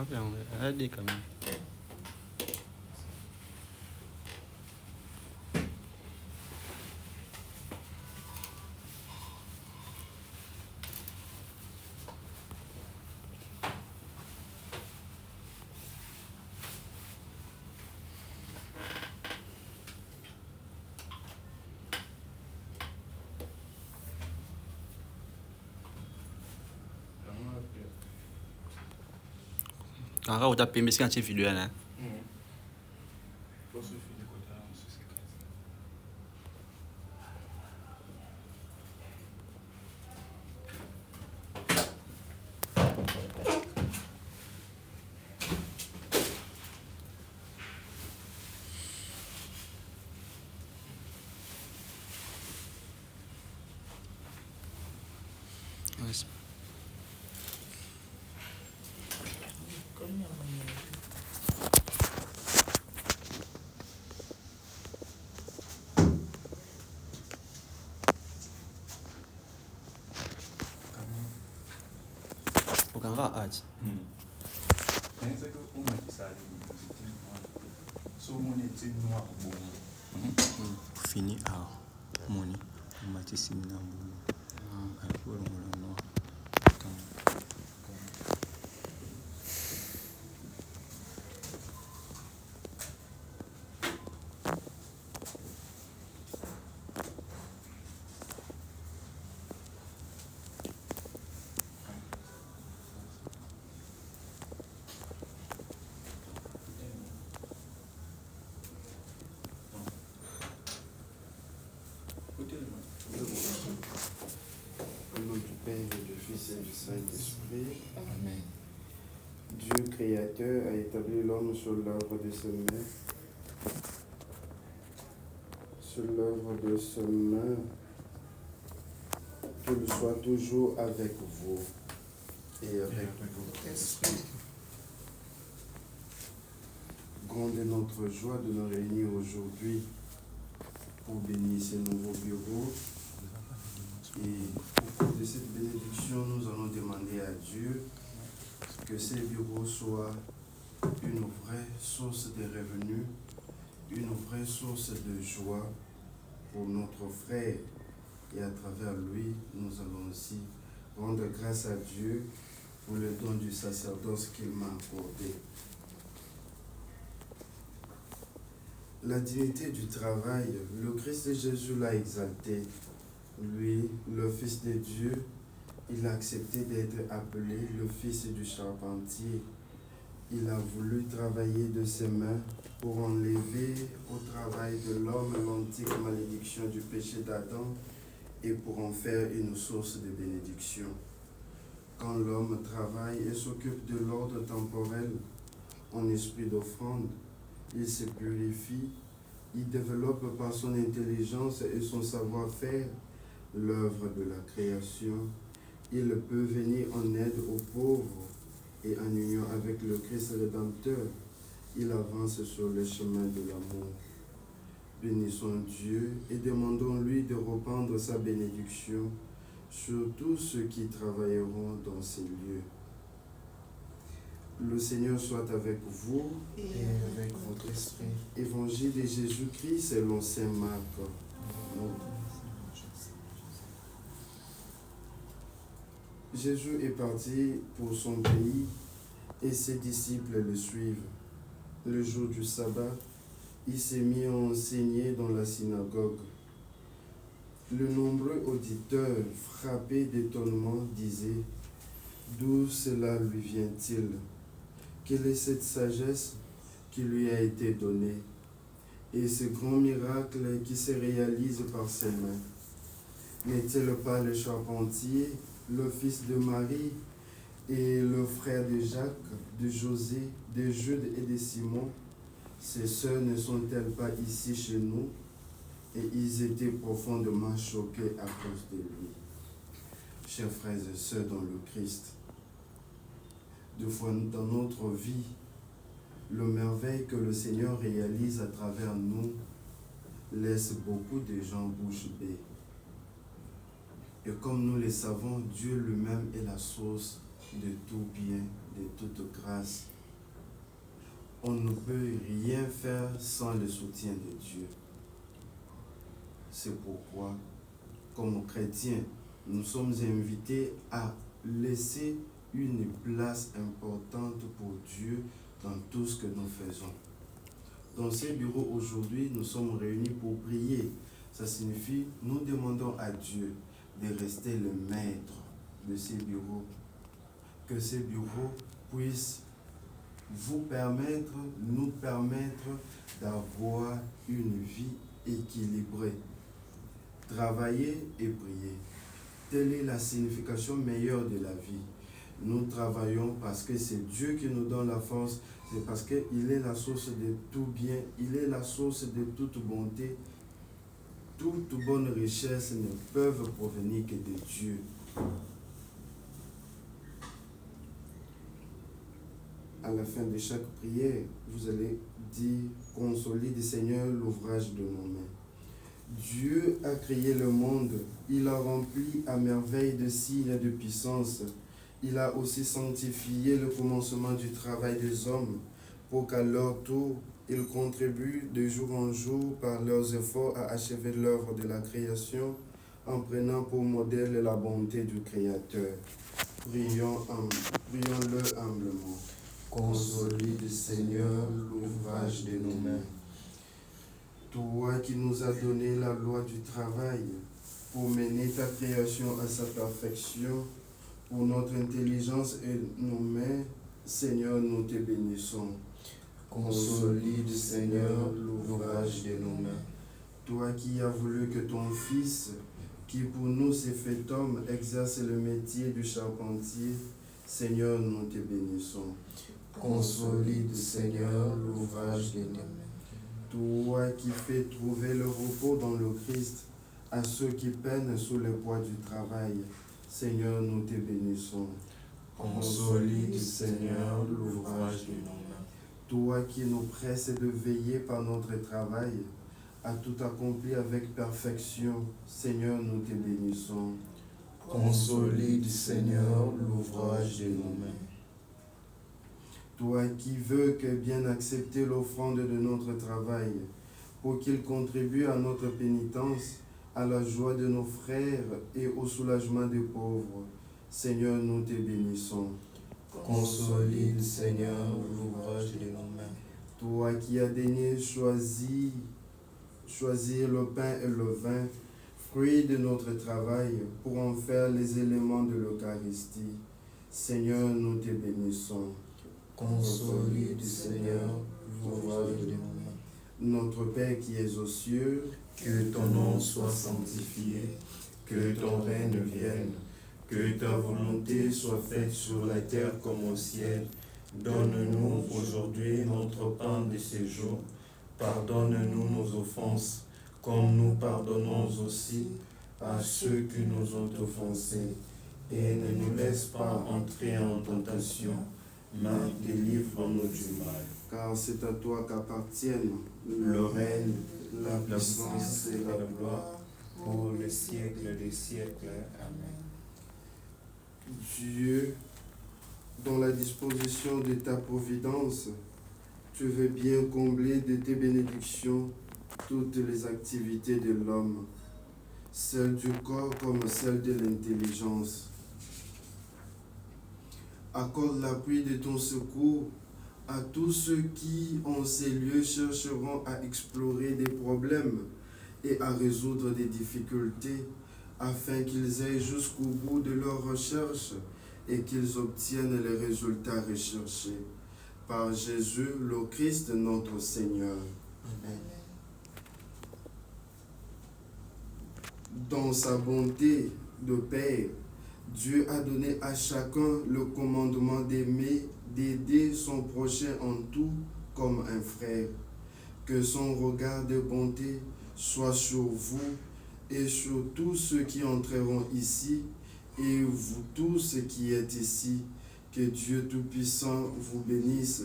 Regardez quand même. Quand tu as payé, c'est quand tu es vidéo là. Fini à Moni, Matissim Namboulou. Au nom du Père et du Fils et du Saint-Esprit. Amen. Dieu créateur a établi l'homme sur l'œuvre de ses mains. Sur l'œuvre de ses mains, qu'il soit toujours avec vous et avec votre esprit. Grande est notre joie de nous réunir aujourd'hui pour bénir ces nouveaux bureaux. Et au cours de cette bénédiction, nous allons demander à Dieu que ces bureaux soient une vraie source de revenus, une vraie source de joie pour notre frère. Et à travers lui, nous allons aussi rendre grâce à Dieu pour le don du sacerdoce qu'il m'a accordé. La dignité du travail, le Christ Jésus l'a exalté. Lui, le Fils de Dieu, il a accepté d'être appelé le Fils du charpentier. Il a voulu travailler de ses mains pour enlever au travail de l'homme l'antique malédiction du péché d'Adam et pour en faire une source de bénédiction. Quand l'homme travaille et s'occupe de l'ordre temporel en esprit d'offrande, il se purifie, il développe par son intelligence et son savoir-faire l'œuvre de la création. Il peut venir en aide aux pauvres et en union avec le Christ Rédempteur, il avance sur le chemin de l'amour. Bénissons Dieu et demandons-lui de répandre sa bénédiction sur tous ceux qui travailleront dans ces lieux. Le Seigneur soit avec vous et avec votre esprit. Évangile de Jésus-Christ selon saint Marc. Jésus est parti pour son pays et ses disciples le suivent. Le jour du sabbat, il s'est mis à enseigner dans la synagogue. Le nombreux auditeur, frappé d'étonnement, disait « D'où cela lui vient-il? Quelle est cette sagesse qui lui a été donnée? Et ce grand miracle qui se réalise par ses mains? N'est-il pas le charpentier, le fils de Marie et le frère de Jacques, de José, de Jude et de Simon? Ces sœurs ne sont-elles pas ici chez nous? » Et ils étaient profondément choqués à cause de lui. Chers frères et sœurs dans le Christ, deux fois dans notre vie, le merveille que le Seigneur réalise à travers nous laisse beaucoup de gens bouche bée. Et comme nous le savons, Dieu lui-même est la source de tout bien, de toute grâce. On ne peut rien faire sans le soutien de Dieu. C'est pourquoi, comme chrétiens, nous sommes invités à laisser une place importante pour Dieu dans tout ce que nous faisons. Dans ces bureaux aujourd'hui, nous sommes réunis pour prier. Ça signifie, nous demandons à Dieu de rester le maître de ces bureaux. Que ces bureaux puissent vous permettre, nous permettre d'avoir une vie équilibrée. Travailler et prier. Telle est la signification meilleure de la vie. Nous travaillons parce que c'est Dieu qui nous donne la force, c'est parce qu'il est la source de tout bien, il est la source de toute bonté. Toute bonne richesse ne peuvent provenir que de Dieu. À la fin de chaque prière, vous allez dire « Consolide, Seigneur, l'ouvrage de nos mains ». Dieu a créé le monde, il a rempli à merveille de signes et de puissance. Il a aussi sanctifié le commencement du travail des hommes pour qu'à leur tour, ils contribuent de jour en jour par leurs efforts à achever l'œuvre de la création en prenant pour modèle la bonté du Créateur. Prions-le humblement. Consolide, Seigneur, l'ouvrage de nos mains. Toi qui nous as donné la loi du travail pour mener ta création à sa perfection, pour notre intelligence et nos mains, Seigneur, nous te bénissons. Consolide, Seigneur, l'ouvrage de nos mains. Toi qui as voulu que ton Fils, qui pour nous s'est fait homme, exerce le métier du charpentier, Seigneur, nous te bénissons. Consolide, Seigneur, l'ouvrage de nos mains. Toi qui fais trouver le repos dans le Christ à ceux qui peinent sous le poids du travail, Seigneur, nous te bénissons. Consolide, Seigneur, l'ouvrage de nos mains. Toi qui nous presses de veiller par notre travail à tout accomplir avec perfection, Seigneur, nous te bénissons. Consolide, Seigneur, l'ouvrage de nos mains. Toi qui veux que bien accepter l'offrande de notre travail, pour qu'il contribue à notre pénitence, à la joie de nos frères et au soulagement des pauvres, Seigneur, nous te bénissons. Consolide, Seigneur, l'ouvrage de nos mains. Toi qui as daigné choisir le pain et le vin, fruits de notre travail, pour en faire les éléments de l'Eucharistie, Seigneur, nous te bénissons. Consolide, Seigneur, l'ouvrage de nos mains. Notre Père qui es aux cieux, Que ton nom soit sanctifié, que ton règne vienne, que ta volonté soit faite sur la terre comme au ciel. Donne-nous aujourd'hui notre pain de ce jour. Pardonne-nous nos offenses, comme nous pardonnons aussi à ceux qui nous ont offensés. Et ne nous laisse pas entrer en tentation, mais délivre-nous du mal. car c'est à toi qu'appartiennent Le règne, la la puissance puissance et et la la gloire. gloire pour les siècles des siècles. Amen. Dieu, dans la disposition de ta providence, tu veux bien combler de tes bénédictions toutes les activités de l'homme, celles du corps comme celles de l'intelligence. Accorde l'appui de ton secours à tous ceux qui, en ces lieux, chercheront à explorer des problèmes et à résoudre des difficultés, afin qu'ils aillent jusqu'au bout de leurs recherches et qu'ils obtiennent les résultats recherchés. Par Jésus, le Christ, notre Seigneur. Amen. Dans sa bonté de Père, Dieu a donné à chacun le commandement d'aimer, d'aider son prochain en tout comme un frère. Que son regard de bonté soit sur vous et sur tous ceux qui entreront ici, et vous tous qui êtes ici. Que Dieu Tout-Puissant vous bénisse,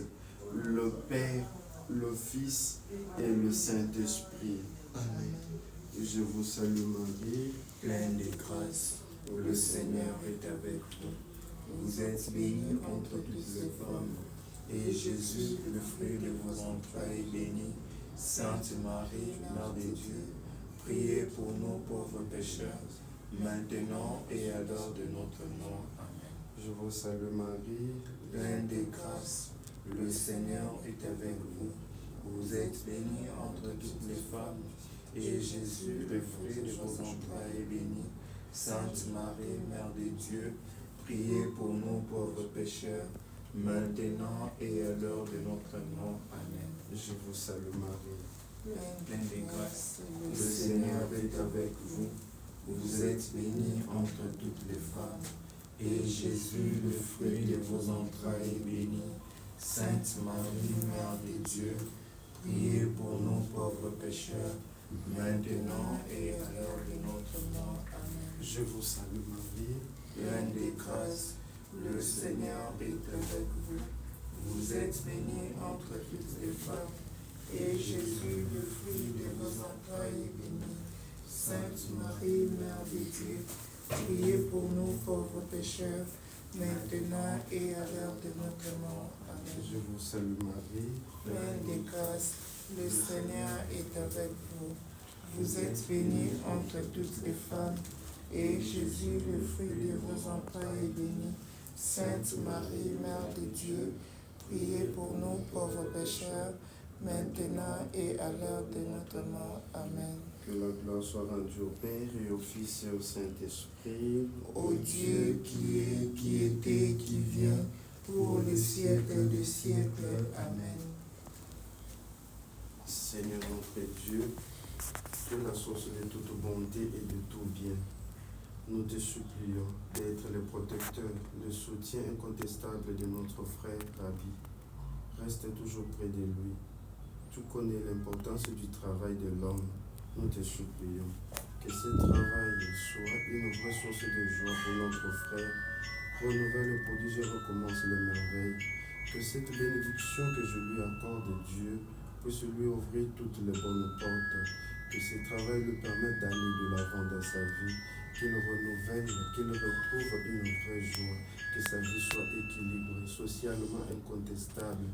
le Père, le Fils et le Saint-Esprit. Amen. Je vous salue Marie, Pleine de grâce, le Seigneur est avec vous. Vous êtes bénie entre toutes les femmes, et Jésus, le fruit de vos entrailles, est béni. Sainte Marie, Mère de Dieu, priez pour nous pauvres pécheurs, maintenant et à l'heure de notre mort. Amen. Je vous salue Marie, Pleine de grâce, le Seigneur est avec vous. Vous êtes bénie entre toutes les femmes, et Jésus, le fruit de vos entrailles, est béni. Sainte Marie, Mère de Dieu, priez pour nous pauvres pécheurs, maintenant et à l'heure de notre mort. Amen. je vous salue Marie, Pleine de grâce, le Seigneur est avec vous. Vous êtes bénie entre toutes les femmes, et Jésus, le fruit de vos entrailles, est béni. Sainte Marie, Mère de Dieu, priez pour nous pauvres pécheurs, maintenant et à l'heure de notre mort. Amen. je vous salue Marie, Pleine de grâce, le Seigneur est avec vous. Vous êtes bénie entre toutes les femmes, et Jésus, le fruit de vos entrailles, est béni. Sainte Marie, Mère de Dieu, priez pour nous pauvres pécheurs, maintenant et à l'heure de notre mort. Amen. je vous salue Marie, Pleine de grâce, le Seigneur est avec vous. Vous êtes bénie entre toutes les femmes, et Jésus, le fruit de vos entrailles, est béni. Sainte Marie, Mère de Dieu, priez pour nous pauvres pécheurs, maintenant et à l'heure de notre mort. Amen. que la gloire soit rendue au Père et au Fils et au Saint-Esprit, Ô Dieu qui est, qui était, qui vient, pour les siècles des siècles. Amen. Seigneur notre Dieu, que la source de toute bonté et de tout bien, nous te supplions d'être le protecteur, le soutien incontestable de notre frère Rabbi. Reste toujours près de lui. Tu connais l'importance du travail de l'homme. Nous te supplions que ce travail soit une vraie source de joie pour notre frère. Renouvelle le prodige et recommence les merveilles. Que cette bénédiction que je lui accorde, Dieu, puisse lui ouvrir toutes les bonnes portes. Que ce travail lui permette d'aller de l'avant dans sa vie. Qu'il renouvelle, qu'il retrouve une vraie joie. Que sa vie soit équilibrée, socialement incontestable.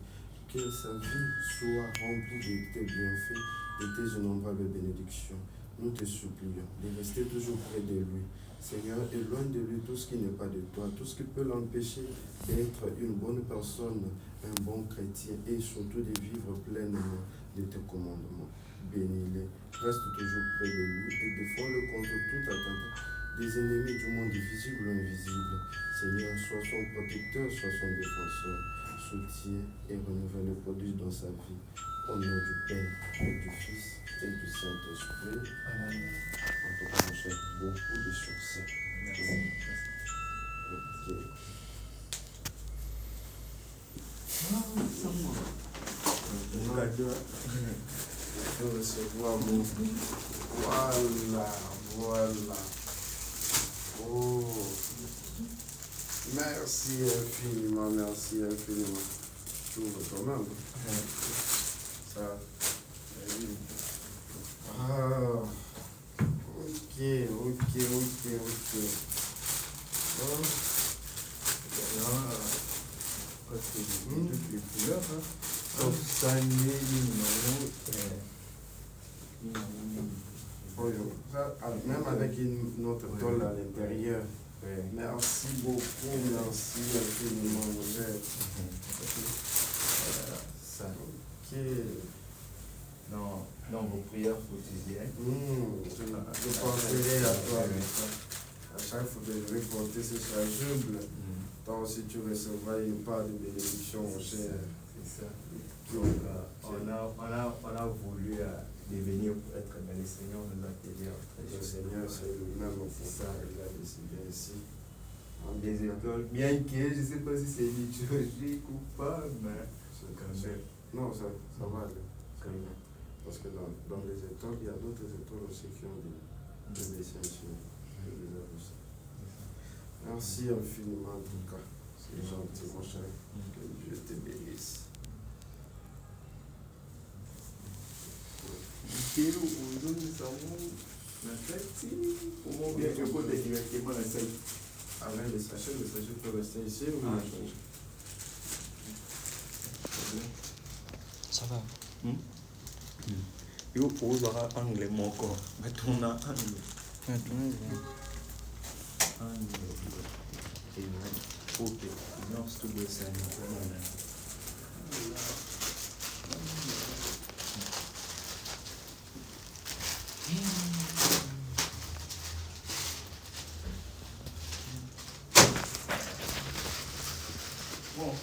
Que sa vie soit remplie de tes bienfaits, de tes innombrables bénédictions. Nous te supplions de rester toujours près de lui. Seigneur, éloigne de lui tout ce qui n'est pas de toi, tout ce qui peut l'empêcher d'être une bonne personne, un bon chrétien et surtout de vivre pleinement de tes commandements. Bénis-le, reste toujours près de lui et défends-le contre toute atteinte des ennemis du monde visible ou invisible. Seigneur, sois son protecteur, sois son défenseur. Soutiens et renouvelle le prodige dans sa vie. Au nom du Père et du Fils et du Saint-Esprit. Amen. En tout cas, mon cher, beaucoup de succès. Merci. Ok. Je vais recevoir mon. Voilà. Oh. Merci infiniment, merci infiniment. Tu ouvres toi-même. Ça. Ah. Ok. Toutes les couleurs, sauf salé, Même avec une autre tôle à l'intérieur. Merci beaucoup, merci infiniment, mon cher. ça. Ok. Dans vos prières quotidiennes. Je penserai à toi. À chaque fois que je vais porter ce chasuble, toi aussi tu recevras une part de bénédiction, mon cher. C'est ça. Donc, on a voulu devenir pour être dans le Seigneur, nous a aidé à Le Seigneur, c'est lui-même au fond, ça, il a décidé ainsi. des écoles, bien que je ne sais pas si c'est liturgique ou pas, mais c'est quand même. Non, ça va aller. Parce que dans les écoles, il y a d'autres écoles aussi qui ont des dessins sur Merci infiniment, en tout cas. C'est gentil, mon cher. Que Dieu te bénisse. Comment bien que vous directement la scène. Avec les sachets peut rester ici ou on a changé? Ça va. Yo pose anglais moko. Mais on a anglais. Ok. Non, c'est tout de ça. Bon.